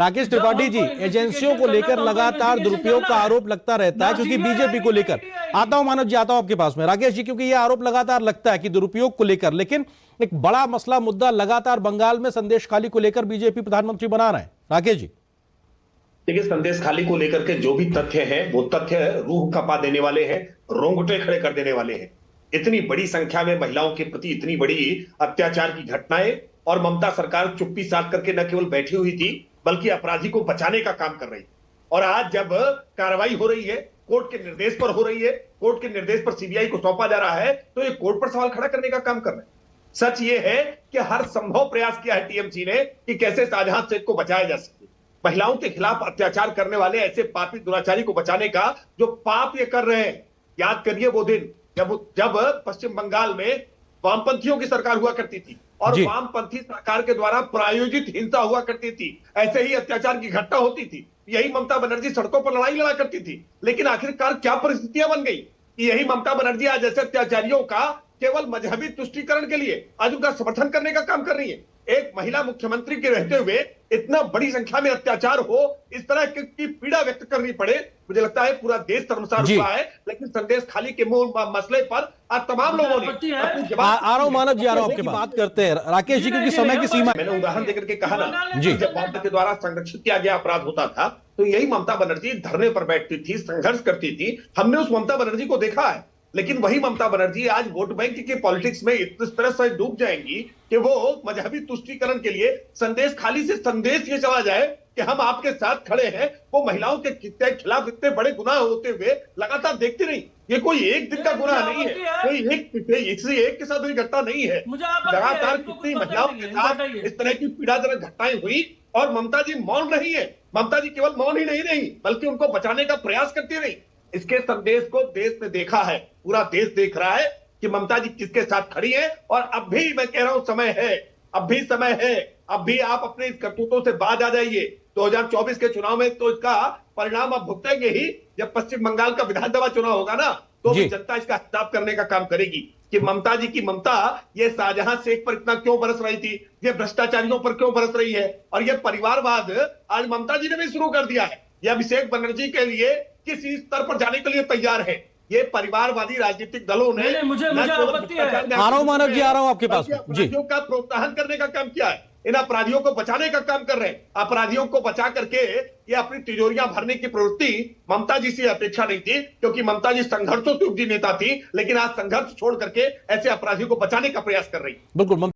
राकेश त्रिपाठी जी, एजेंसियों को लेकर लगातार दुरुपयोग का आरोप लगता रहता है, क्योंकि बीजेपी को लेकर आता हूं मानव जी, आता हूं आपके पास में राकेश जी, क्योंकि यह आरोप लगातार लगता है कि दुरुपयोग को लेकर, लेकिन एक बड़ा मसला मुद्दा लगातार बंगाल में संदेश खाली को लेकर बीजेपी प्रधानमंत्री बना रहे हैं। राकेश जी, देखिए, संदेश खाली को लेकर के जो भी तथ्य हैं वो तथ्य रूह कपा देने वाले हैं, रोंगटे खड़े कर देने वाले हैं। इतनी बड़ी संख्या में महिलाओं के प्रति इतनी बड़ी अत्याचार की घटनाएं, और ममता सरकार चुप्पी साध करके न केवल बैठी हुई थी बल्कि अपराधी को बचाने का काम कर रही। और आज जब कार्रवाई हो रही है, कोर्ट के निर्देश पर हो रही है, कोर्ट के निर्देश पर सीबीआई को सौंपा जा रहा है, तो ये कोर्ट पर सवाल खड़ा करने का काम कर रहे हैं। सच ये है कि हर संभव प्रयास किया है टीएमसी ने कि कैसे शाहजहां शेख को बचाया जा सके। महिलाओं के खिलाफ अत्याचार करने वाले ऐसे पापी दुराचारी को बचाने का जो पाप ये कर रहे हैं। याद करिए वो दिन जब पश्चिम बंगाल में वामपंथियों की सरकार हुआ करती थी और वामपंथी सरकार के द्वारा प्रायोजित हिंसा हुआ करती थी, ऐसे ही अत्याचार की घटना होती थी। यही ममता बनर्जी सड़कों पर लड़ाई लड़ा करती थी, लेकिन आखिरकार क्या परिस्थितियां बन गई कि यही ममता बनर्जी आज ऐसे अत्याचारियों का केवल मजहबी तुष्टीकरण के लिए आज उनका समर्थन करने का काम कर रही है। एक महिला मुख्यमंत्री के रहते हुए इतना बड़ी संख्या में अत्याचार हो, इस तरह की पीड़ा व्यक्त करनी पड़े, मुझे लगता है पूरा देश शर्मसार हुआ है। लेकिन संदेश खाली के मूल मसले पर आज तमाम लोगों ने आ रहा हूं मानव जी, आ रहा हूं आपके बात करते हैं राकेश जी, क्योंकि समय की सीमा। मैंने उदाहरण देकर के कहा ना जी, जब ममता के द्वारा संरक्षित किया गया अपराध होता था तो यही ममता बनर्जी धरने पर बैठती थी, संघर्ष करती थी। हमने उस ममता बनर्जी को देखा है, लेकिन वही ममता बनर्जी आज वोट बैंक के पॉलिटिक्स में इस तरह से डूब जाएंगी कि वो मजहबी तुष्टीकरण के लिए संदेश खाली से संदेश ये चला जाए कि हम आपके साथ खड़े हैं। वो महिलाओं के खिलाफ इतने बड़े गुनाह होते हुए लगातार देखती रही। ये कोई एक दिन का गुनाह नहीं है, कोई एक के साथ हुई घटना नहीं है। लगातार कितनी महिलाओं के साथ इस तरह की पीड़ाजनक घटनाएं हुई और ममता जी मौन रही है। ममता जी केवल मौन ही नहीं रही बल्कि उनको बचाने का प्रयास करती रही। इसके संदेश को देश ने देखा है, पूरा देश देख रहा है कि ममता जी किसके साथ खड़ी है। और अब भी मैं कह रहा हूं समय है, अब भी समय है, अब भी आप अपने इस करतूतों से बाज आ जाइए। 2024 के चुनाव में तो इसका परिणाम आप भुगतेंगे ही। जब पश्चिम बंगाल का विधानसभा चुनाव होगा ना, तो भी जनता इसका हिसाब करने का काम करेगी कि ममता जी की ममता ये शाहजहां शेख पर इतना क्यों बरस रही थी, ये भ्रष्टाचारियों पर क्यों बरस रही है। और ये परिवारवाद आज ममता जी ने भी शुरू कर दिया है। ये अभिषेक बनर्जी के लिए किसी स्तर पर जाने के लिए तैयार है। ये परिवारवादी राजनीतिक दलों ने मुझे आपत्ति है। आ रहा हूं मानव जी, आ रहा हूं आपके पास में जी, का प्रोत्साहन करने का काम किया है। इन अपराधियों को बचाने का काम कर रहे हैं। अपराधियों को बचा करके ये अपनी तिजोरियां भरने की प्रवृत्ति ममता जी से अपेक्षा नहीं थी, क्योंकि ममता जी संघर्षों से उपजी नेता थी, लेकिन आज संघर्ष छोड़ करके ऐसे अपराधियों को बचाने का प्रयास कर रही। बिल्कुल।